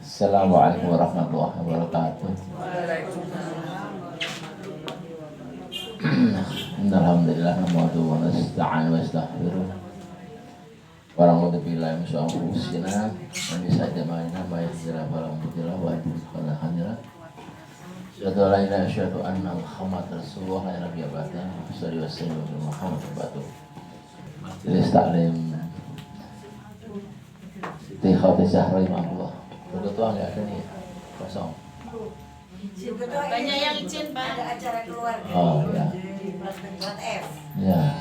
Assalamualaikum warahmatullahi wabarakatuh. Alhamdulillah nahmaduhu wa nasta'inu wa nastaghfiruh. Wa na'udzu billahi min syururi anfusina wa min sayyiati a'malina may yahdihillahu fala mudilla lahu wa may yudlil fala hadiya lahu. Asyhadu an la ilaha illallah wa asyhadu anna Muhammadar Rasulullah la nabiyya ba'dahu. Shalli wa sallim ala Muhammad wa ba'du. Majelis taklim Siti Khadijah rahimahullah. Ketua nggak ada nih, kosong. Banyak yang izin Pak. Ada acara keluarga. Oh ya. F. Ya.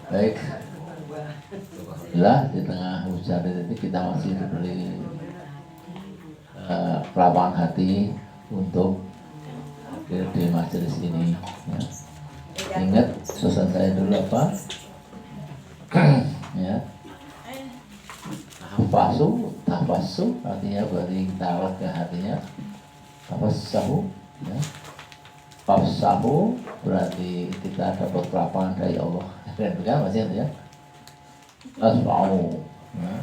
Baik. Alhamdulillah di tengah hujan ini kita masih diberi kelapangan hati untuk hadir di majelis ini. Ya. Ingat pesan saya dulu apa? Ya. Tafasu artinya berarti kita ke hatinya. Tafasahu, ya. Tafasahu berarti kita dapat kelapangan dari Allah. Keren kan masih ya? Tasfa'u, ya.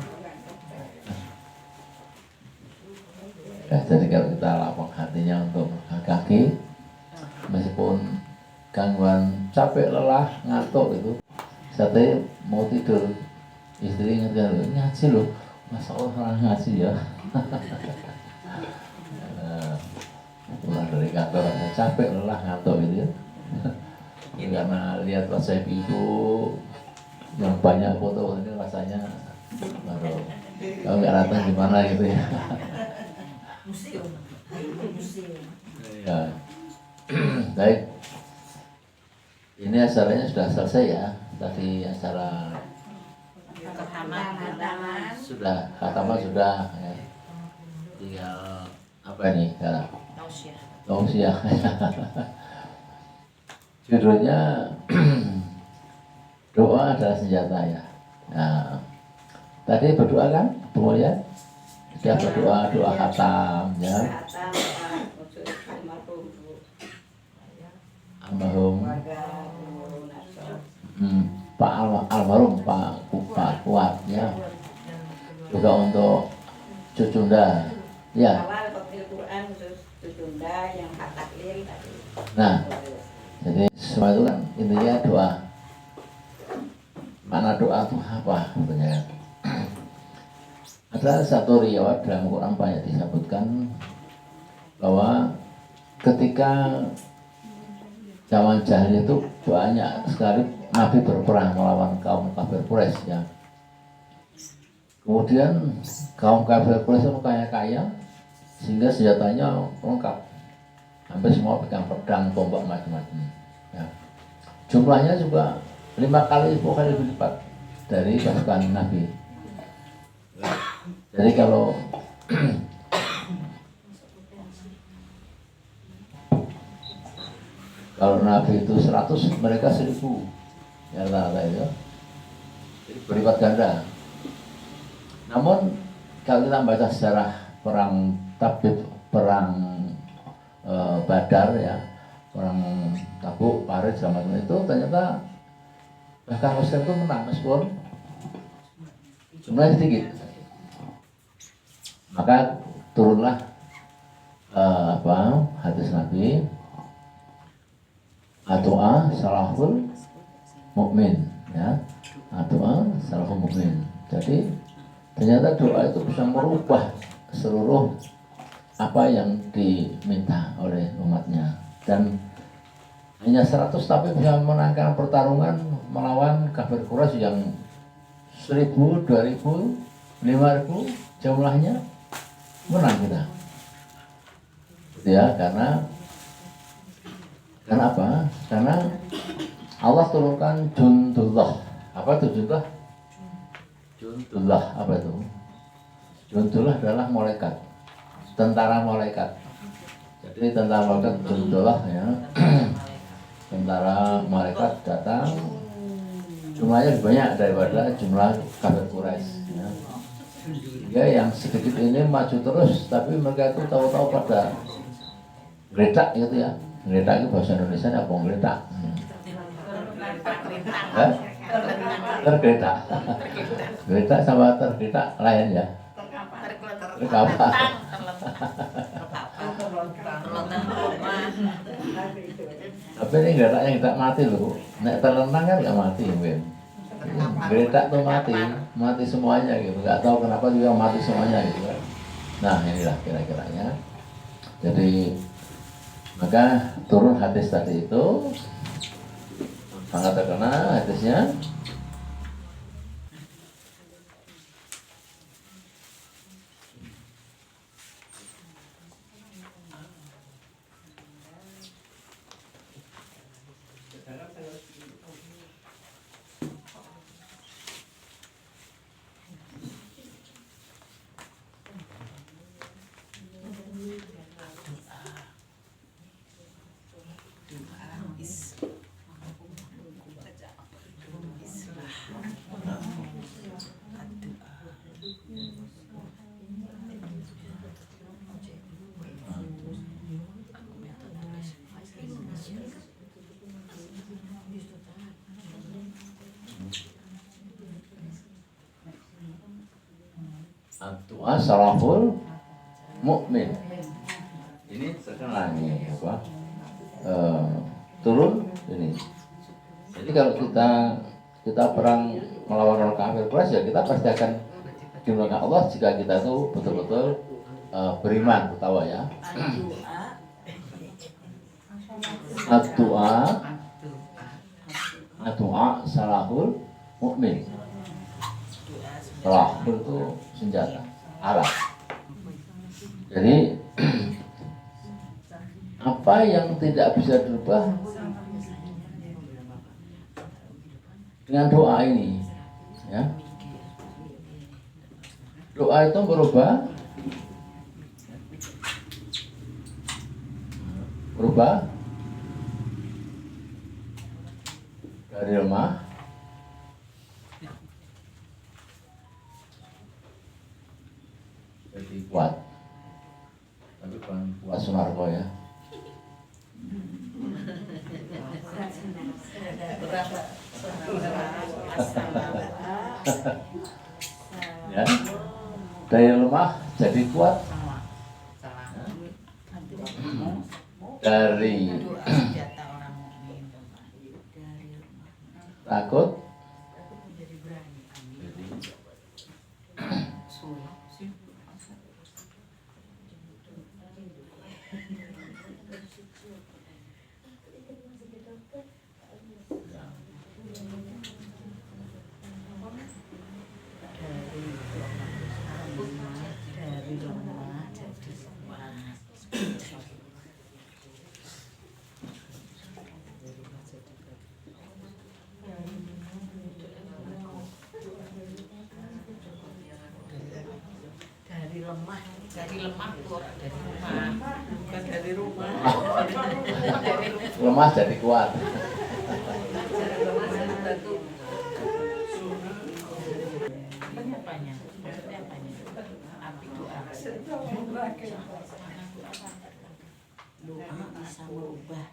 Jadi kalau kita lapang hatinya untuk kaki, meskipun gangguan capek, lelah, ngantuk itu, saya mau tidur, istri ingatkan ngaji loh, masa Allah orang ngaji ya. Pulang dari kantor rasa capek, lelah, ngantuk gitu ya. Karena lihat WhatsApp itu yang banyak foto ini rasanya baru kalau nggak datang gimana gitu ya. Museum. Ya. Baik. Ini acaranya sudah selesai ya. Tadi acara sudah khataman sudah ya. Tinggal apa ini sekarang? Tausiah. Judulnya doa adalah senjata ya. Nah, tadi berdoa kan, Bu ya? Dia berdoa, doa khatam ya. Almarhum Pak almarhum Pak Kuat ya. Juga untuk Cucunda ya. Nah, jadi semua itu kan intinya doa. Mana doa itu apa sebenarnya? Ada satu riwayat dalam Quran banyak disebutkan bahwa ketika zaman jahil itu banyak sekali Nabi berperang melawan kaum kafir Quraisy ya. Kemudian kaum kafir Quraisy itu kaya sehingga senjatanya lengkap, hampir semua pegang pedang, tombak macam-macam. Ya. Jumlahnya juga 5 kali, 10 kali lebih lipat dari pasukan Nabi. Jadi kalau Nabi itu 100, mereka 1000. Ya rata-rata itu. Jadi berlipat ganda. Namun kalau kita baca sejarah perang Tabuk, perang Badar ya, perang Tabuk, Paris zaman itu ternyata bahkan Muslim itu menang meskipun jumlahnya sedikit. Maka turunlah hadis Nabi, doa salahul mukmin ya, doa salahul mukmin. Jadi ternyata doa itu bisa merubah seluruh apa yang diminta oleh umatnya, dan hanya 100 tapi bisa menangkan pertarungan melawan kafir Quraisy yang 1000, 2000, 5000 jumlahnya, menang kita. Ya, karena apa? Karena Allah turunkan jundullah. Apa itu jundullah? Jundullah apa itu? Jundullah adalah malaikat, tentara malaikat. Jadi tentara malaikat jundullah ya. Tentara malaikat datang, jumlahnya lebih banyak daripada jumlah kafir Quraisy ya. Sehingga yang sedikit ini maju terus, tapi mereka itu tahu-tahu pada geletak gitu ya. Geletak itu bahasa Indonesia apa geletak? Tergeletak. Geletak sama tergeletak lain ya. Terus apa? Tapi ini geraknya tidak mati loh. Nek terlenang kan nggak mati, Ben. Geletak tuh mati semuanya gitu. Nggak tahu kenapa juga mati semuanya gitu kan. Nah inilah kira-kiranya. Jadi maka turun hadis tadi itu sangat terkenal hadisnya. Doa salaful mukmin. Ini terkenal ini apa? Turun ini. Jadi kalau kita perang melawan orang kafir Quraisy ya kita pasti akan dimulakan Allah jika kita itu betul-betul beriman, tahu ya. Doa salaful mukmin. Salaful itu senjata, alat. Jadi apa yang tidak bisa dirubah dengan doa ini, ya. Doa itu berubah dari lemah jadi kuat. Tapi bukan kuat Sunarko ya. Ya, dari lemah jadi kuat. Dari takut lemah jadi kuat. Doa bisa merubah.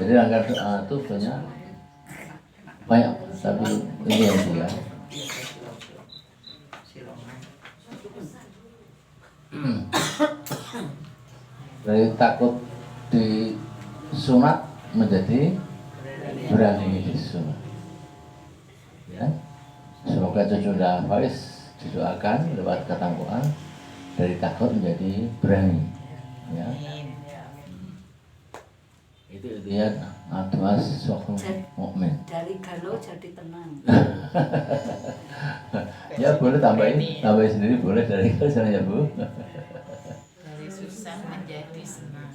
Jadi rangka doa itu banyak, tapi ini yang dia. Dari takut disunat menjadi berani disunat. Ya, semoga cucu dan Faiz didoakan lewat ketangguhan dari takut menjadi berani. Ya. Itu dia doa seorang mukmin. Dari galau jadi tenang. Ya boleh tambahin sendiri boleh dari sana ya Bu. Dari susah menjadi senang.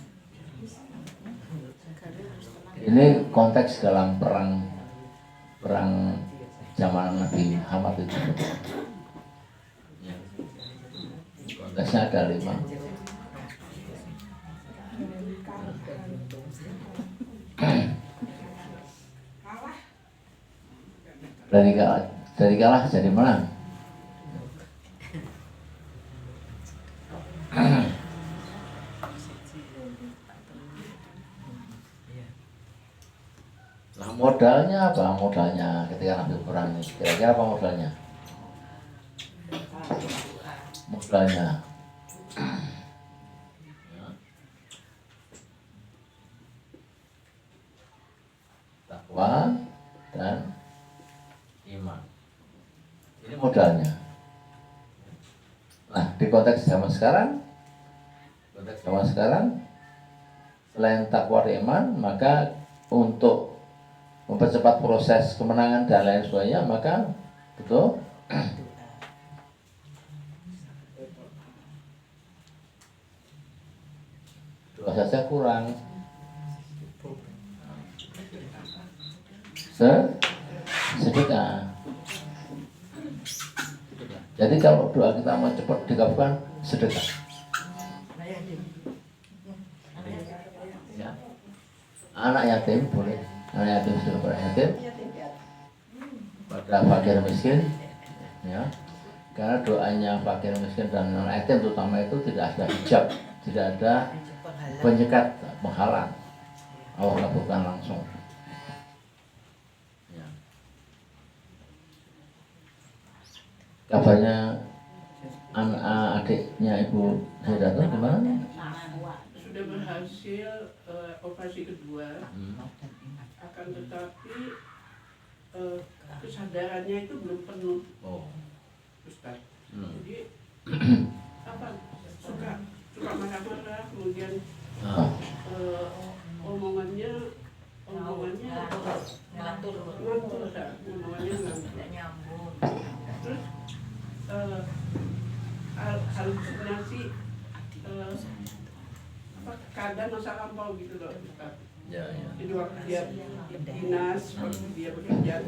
Ini konteks dalam perang zaman Nabi Muhammad itu. Konteksnya ada 5. Dari kalah jadi menang. Nah modalnya apa? Modalnya ketika ngambil peran ini, kira-kira apa modalnya? Modalnya takwa dan iman. Ini modalnya. Nah di konteks zaman sekarang, selain takwa dan iman, maka untuk mempercepat proses kemenangan dan lain sebagainya, maka betul doa saja kurang. Sedekah. Jadi kalau doa kita mau cepat dikabulkan, sedekah. Ya. Anak yatim boleh, anak yatim sudah pada yatim, pada fakir miskin, ya. Karena doanya fakir miskin dan anak yatim terutama itu tidak ada hijab, tidak ada penyekat, penghalang. Allah kabulkan langsung. Ya. Kabarnya adiknya Ibu Hidato gimana? Sudah berhasil operasi kedua, akan tetapi kesadarannya itu belum penuh, Oh. Ustaz. Jadi apa suka marah-marah, kemudian omongannya Ngatur. omongannya Tidak nyambung. terus halusinasi keadaan masa lampau gitu loh, Ustaz. Ya, ya. Jadi waktu dia dinas, waktu dia bekerja,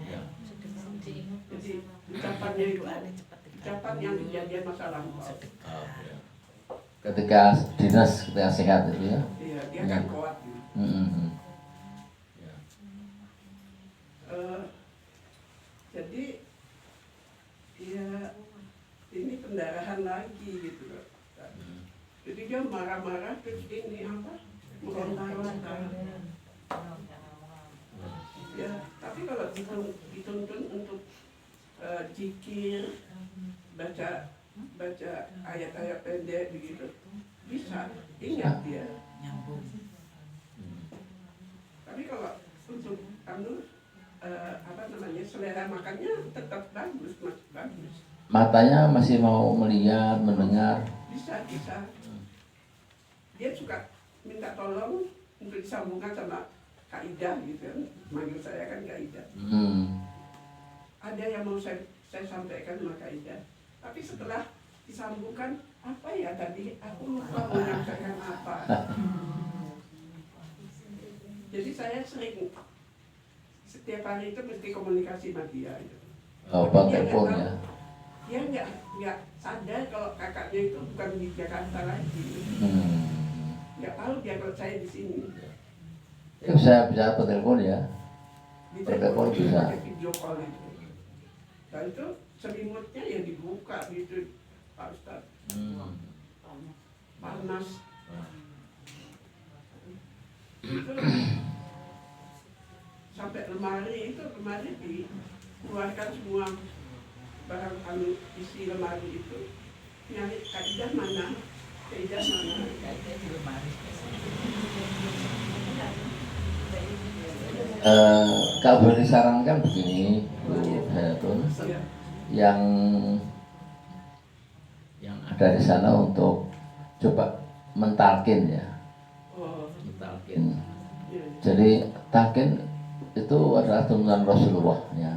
Ya. jadi ucapannya itu ucapan yang kejadian masa lampau. Ketika dinas, ketika sehat itu ya. Iya, dia kan kuat. Ya. Jadi ya ini pendarahan lagi gitu loh. Jadi dia marah-marah terus ini apa? Meronta-ronta. Ya, tapi kalau dituntun untuk zikir, baca ayat-ayat pendek begitu, bisa ingat dia. Nyambung. Tapi kalau untuk selera makannya tetap bagus, bagus. Matanya masih mau melihat, mendengar. Bisa. Dia suka minta tolong untuk disambungkan sama Kak Ida gitu kan. Manggil saya kan Kak Ida. Ada yang mau saya sampaikan sama Kak Ida. Tapi setelah disambungkan, apa ya tadi? Aku lupa mau menyampaikan apa. Jadi saya sering setiap hari itu mesti komunikasi sama dia. Gitu. Oh, Pak telepon ya. Dia nggak sadar kalau kakaknya itu bukan di Jakarta lagi. Nggak tahu dia kalau saya di sini. Ya, bisa per telepon ya. Per telepon bisa. Pakai video call itu. Dan itu selimutnya ya dibuka gitu, Pak Ustadz. Panas. Itu sampai lemari dikeluarkan semua barang isi lemari itu, nyari kaidah mana. Kalau boleh disarankan begini, Hayatun, yang ada di sana untuk coba mentalkin ya. Mentalkin. Jadi talkin itu adalah turunan Rasulullah ya.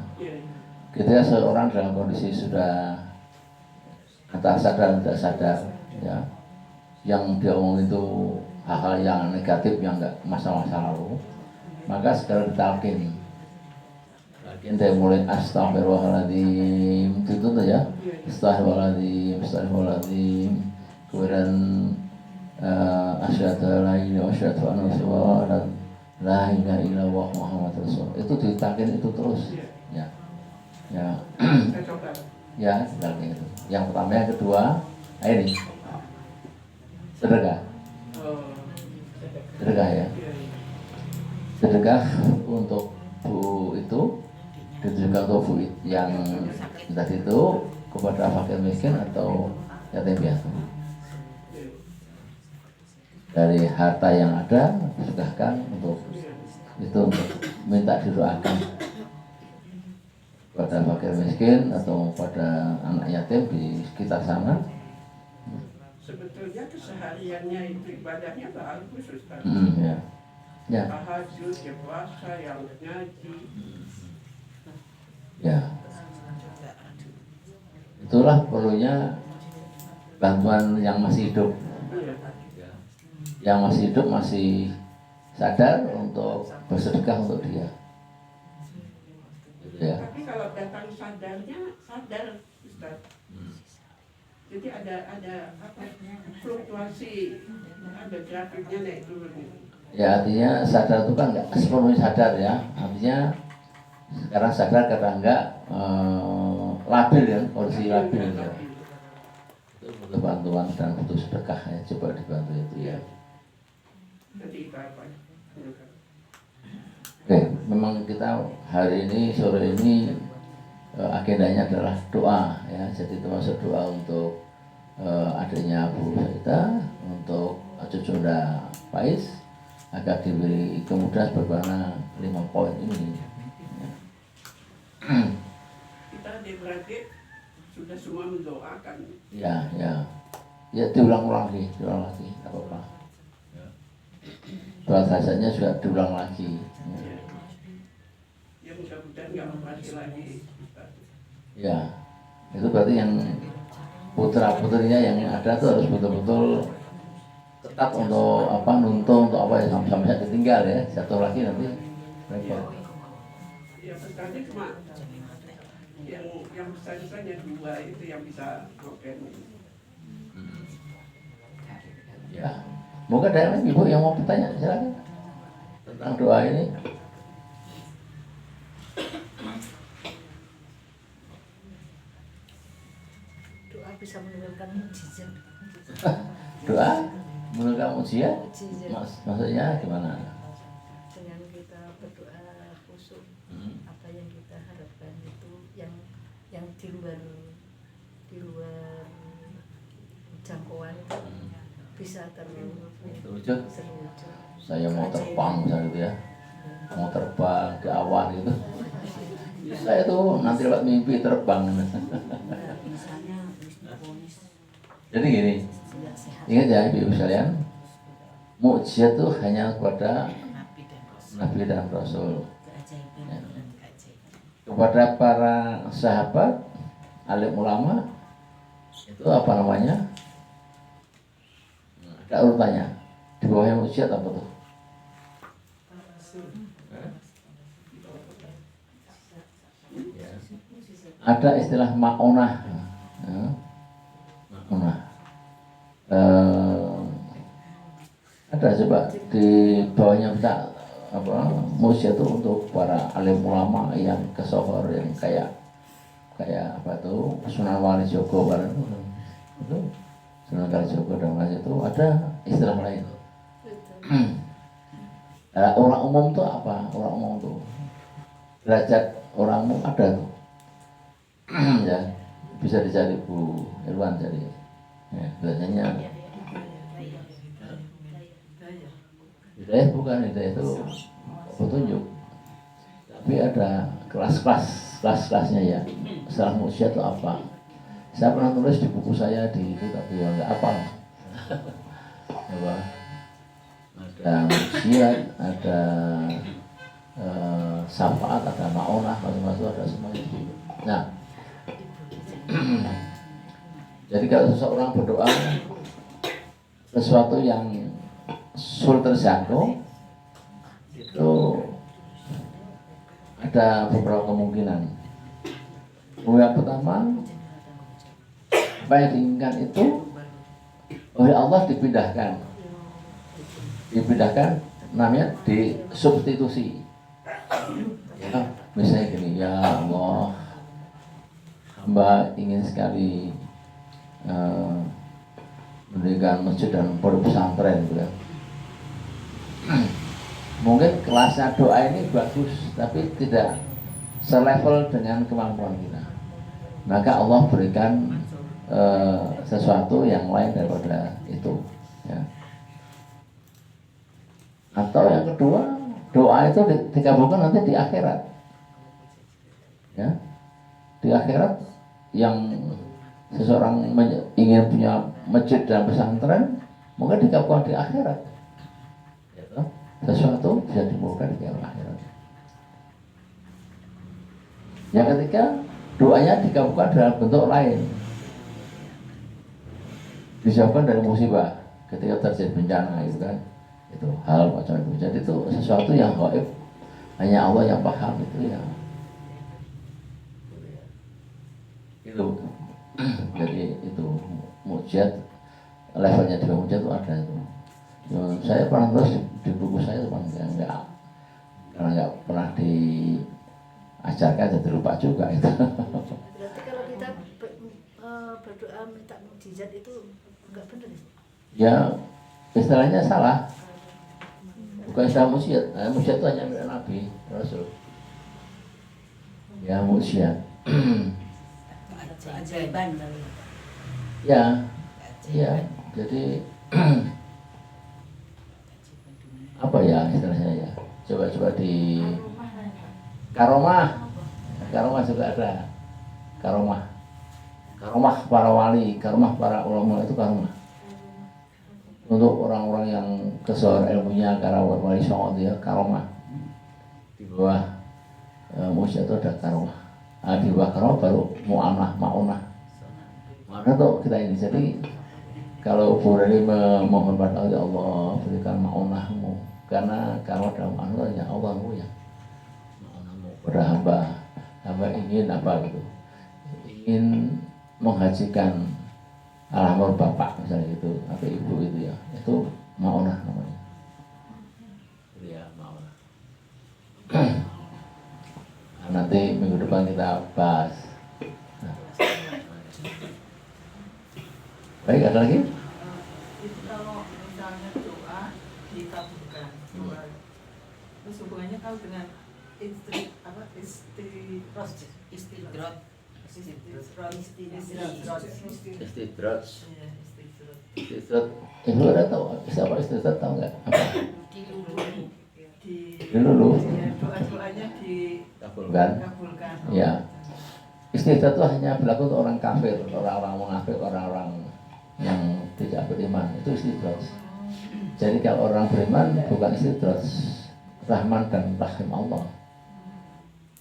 Ketika seorang dalam kondisi sudah antara sadar dan tidak sadar ya, yang dia omong itu hal-hal yang negatif, yang enggak masa-masa lalu, maka segera ditalkin. Talkin dari mulai astagfirullahaladzim itu tuh ya, astagfirullahaladzim, kemudian asyhadu an la ilaha illallah dan la ilaha illallah Muhammad Rasul. Itu ditalkin itu terus ya. Ya. Ya, ditalkin itu. Yang pertama, yang kedua, ini sedekah. Oh, Sedekah ya. iya, iya. Sedekah untuk bu itu ditujukan untuk bu yang tadi itu kepada fakir miskin atau yatim piatu. Dari harta yang ada sedekahkan untuk itu, untuk minta didoakan pada fakir miskin atau pada anak yatim di sekitar sana. Sebetulnya kesehariannya itu ibadahnya bagus, Ustaz. Ya. Ya. Tahajud, ya puasa, yang ngaji. Ya. Itulah perlunya bantuan yang masih hidup. Iya. Yang masih hidup masih sadar untuk bersedekah untuk dia. Gitu ya. Tapi kalau datang sadarnya, sadar, Ustaz. Jadi ada apa? Fluktuasi, ada grafiknya naik turun. Ya artinya sadar itu kan nggak sepenuhnya sadar ya. Artinya sekarang sadar karena nggak labil ya, kondisi labil ya. Itu butuh bantuan dan butuh sedekah ya. Coba dibantu itu ya. Nanti itu apa? Oke, memang kita hari ini sore ini agendanya adalah doa ya. Jadi termasuk doa untuk adiknya Bu Saida, untuk cucunda Faiz agar diberi kemudahan berbana 5 poin ini. Kita berarti sudah semua mendoakan. Ya, ya, ya diulang lagi, nggak apa-apa. Berat rasanya juga diulang lagi. Ya. Ya mudah-mudahan nggak operasi lagi. Ya, itu berarti yang putra-putrinya yang ada tuh harus betul-betul ketat untuk apa, nuntung untuk apa ya, sampai ditinggal ya. Satu lagi nanti repot. Ya pesannya cuma yang besar-besarnya 2 itu yang bisa open. Ya, mungkin ada ibu yang mau bertanya, silakan tentang doa ini. Doa bisa menurunkan mujizat. Doa menurut kamu ujian, Mujizat. maksudnya gimana? Dengan kita berdoa khusyuk, apa yang kita harapkan itu yang di luar jangkauan itu bisa Terwujud. terwujud. Saya mau terbang misalnya gitu ya, mau terbang ke awan gitu. Saya tuh nanti lewat mimpi terbang. Misalnya bisnis Jadi gini, tidak sehat. ingat ya ibu sekalian, mukjizat itu hanya kepada Nabi dan Rasul. Nabi dan Rasul. Keajaiban Ya. dan Kepada para sahabat, alim ulama, itu apa namanya? Ada urutannya. Di bawahnya mukjizat apa tuh? Ya. Ada istilah ma'onah. Ya. Ma'onah. Ada coba di bawahnya kita apa, mukjizat itu untuk para alim ulama yang kesohor, yang kayak apa tuh Sunan Kalijogo barang itu, Sunan Kalijogo dan lain itu ada istilah lain. Orang umum tuh apa? Orang umum tuh derajat orang umum ada tuh. Ya, bisa dicari Bu Irwan jadi. Ya, biasanya hidayah bukan, hidayah itu petunjuk. Tapi ada kelas-kelasnya ya. Setelah mukjizat itu apa? Saya pernah tulis di buku saya di itu, tapi ya nggak apa. Apa? Ada mukjizat, ada syafaat, ada ma'onah, macam-macam ada semuanya. Nah, jadi kalau seseorang berdoa sesuatu yang sulit terjangkau, itu ada beberapa kemungkinan. Yang pertama, apa yang diinginkan itu oleh Allah dipindahkan, namanya disubstitusi. Ya, misalnya gini, ya Allah, hamba ingin sekali mendirikan masjid dan pondok pesantren gitu kan. Mungkin kelasnya doa ini bagus, tapi tidak selevel dengan kemampuan kita. Maka Allah berikan sesuatu yang lain daripada itu, ya. Atau yang kedua, doa itu dikabulkan nanti di akhirat, ya. Di akhirat yang seseorang ingin punya masjid dan pesantren mungkin dikabulkan di akhirat, ya, sesuatu bisa dimulakan di akhirat. Yang ketiga, doanya dikabulkan dalam bentuk lain, dijauhkan dari musibah ketika terjadi bencana gitu kan, itu hal macam itu. Jadi itu sesuatu yang gaib, hanya Allah yang paham itu ya. Itu jadi itu mujizat, levelnya juga mujizat itu ada itu. Ya, saya pernah terus di buku saya cuma enggak, karena enggak pernah diajarkan jadi lupa juga itu. Berarti kalau kita berdoa minta mukjizat itu enggak benar ya? Ya istilahnya salah, bukan istilah mukjizat. Mukjizat itu hanya milik Nabi Rasul, ya mukjizat. Keajaiban kali. Ya, iya. Jadi apa ya istilahnya ya? Coba di karomah juga ada. Karomah para wali, karomah para ulama itu karomah. Untuk orang-orang yang kesor ilmunya, karena wali songo dia karomah. Di bawah mukjizat itu ada karomah. Di bawah karomah baru mu'anah, ma'unah. Maka tuh kita ini, jadi kalau Bu Rani memohon pada Allah, berikan ma'unahmu, karena kalau dalam Allah ya Allahmu ya ma'unahmu pada hamba ingin apa gitu, ingin menghajikan almarhum bapak misalnya gitu atau ibu itu ya, itu ma'unah namanya. Ya ma'unah. Nanti minggu depan kita bahas. Baik, ada lagi? Itu kalau misalnya doa dikabulkan, terus hubungannya kalau dengan Istidrot. Istidrat. Ibu ada tahu siapa istidrat, tahu nggak? Apa? Dilulu. Doa-doanya Kabulkan. dikabulkan. Ya. Istidrat itu hanya berlaku untuk orang kafir, orang-orang munafik, orang-orang yang tidak beriman, itu istidrat. Jadi kalau orang beriman bukan istidrat, rahman dan rahim Allah.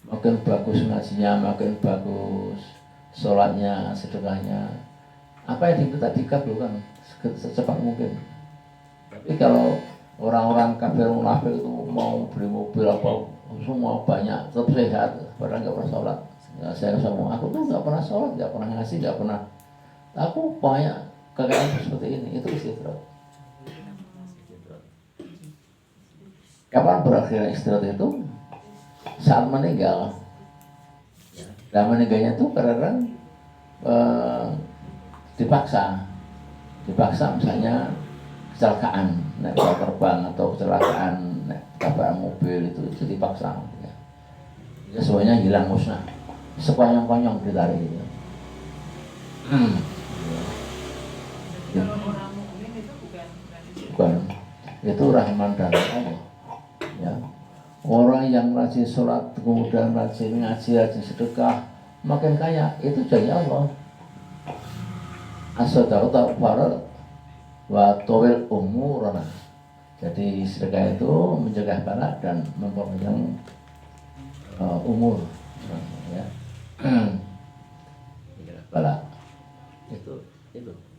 Makin bagus ngajinya, makin bagus sholatnya, sedekahnya, apa yang diminta dikabulkan secepat mungkin. Tapi kalau orang-orang kafir munafik itu mau beli mobil apa semua banyak, tetap sehat, padahal nggak pernah sholat. Ya, saya ngomong, aku tuh nggak pernah sholat, nggak pernah ngasih, nggak pernah. Aku banyak kekayaan seperti ini, itu istidrat. Kapan berakhir istidrat itu? Saat meninggal. Dan meninggalnya itu karena dipaksa misalnya kecelakaan naik pesawat terbang atau kecelakaan naik tabrakan mobil, itu dipaksa ya. Ya semuanya hilang, musnah, sekonyong-konyong ditarik gitu. Kalau orang mukmin itu Bukan, itu rahman dan Allah ya. Orang yang rajin sholat, kemudian rajin ngaji, rajin sedekah, makin kaya, itu janji Allah. As-sadaqatu tarfa'u wa tawil umurana. Jadi sedekah itu mencegah bala dan memperpanjang umur, ya. Mencegah bala. Itu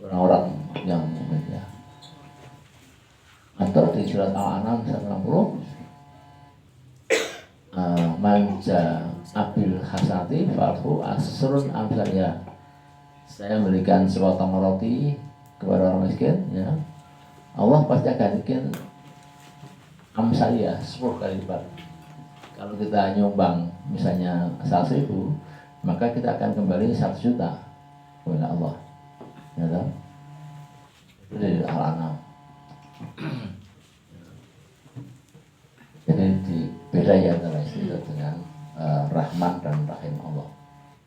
orang-orang yang mukmin ya. Atau di surat Al-An'am 160. Manja abil hasanati farhu asrun amsalnya. Saya memberikan sepotong roti kepada orang miskin ya, Allah pasti akan bikin amsalnya 10 kali lipat. Kalau kita nyumbang misalnya 100.000, maka kita akan kembali 1 juta kepada Allah ya, Jadi Al-An'am. Jadi beda ya antara istidraj dengan Rahman dan Rahim Allah.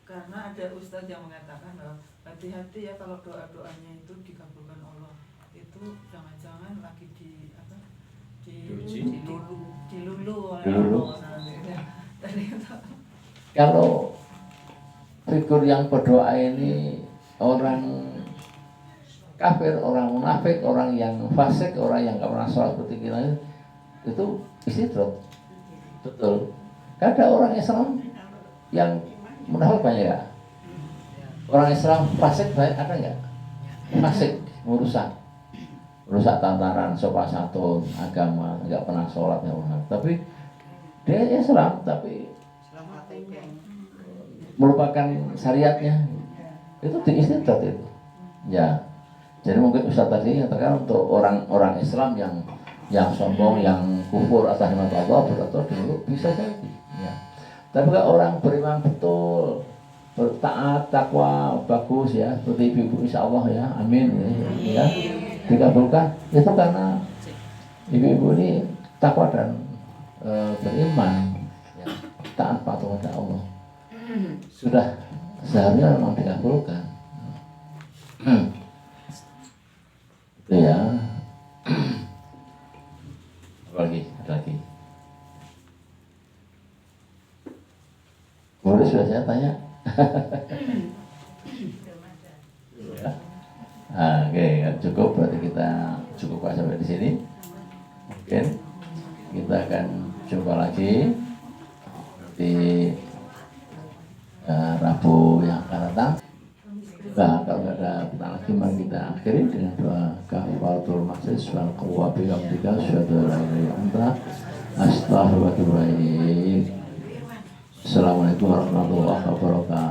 Karena ada ustadz yang mengatakan bahwa hati-hati ya kalau doa-doanya itu dikabulkan Allah. Itu jangan-jangan lagi dilulu oleh Dilulu. Allah. Tadi itu Kalau figur yang berdoa ini orang kafir, orang munafik, orang yang fasik, orang yang gak pernah sholat seperti kita, itu istidraj. Betul. Ada orang Islam yang munafik banyak ya. Orang Islam fasik banyak ada nggak? Fasik, merusak tataran, sopan santun, agama, nggak pernah sholat, nggak pernah. Tapi dia Islam, tapi Selama KTP. merupakan syariatnya. Itu diistidraj itu. Ya. Jadi mungkin Ustaz tadi katakan untuk orang-orang Islam yang sombong, yang kufur atas nikmat Allah, berdoa dulu bisa jadi. Ya. Tapi kalau orang beriman betul, bertaat, takwa, bagus ya, seperti ibu-ibu insya Allah ya, amin ya, dikabulkan. Itu karena ibu-ibu ini takwa dan beriman, ya, taat patuh pada Allah. Sudah seharusnya memang dikabulkan. Itu ya. Apa lagi? Ada lagi? Boleh sudah saya tanya. Ya. Oke, cukup berarti kita cukup sampai di sini. Mungkin kita akan coba lagi di Rabu yang akan datang. Nah, kalau nggak ada pertanyaan lagi, mari kita akhiri dengan doa kafaratul majlis wal quwwa bi hamdika asyhadu an la ilaha illa anta astaghfiruka wa atubu ilaik. Assalamualaikum warahmatullahi wabarakatuh.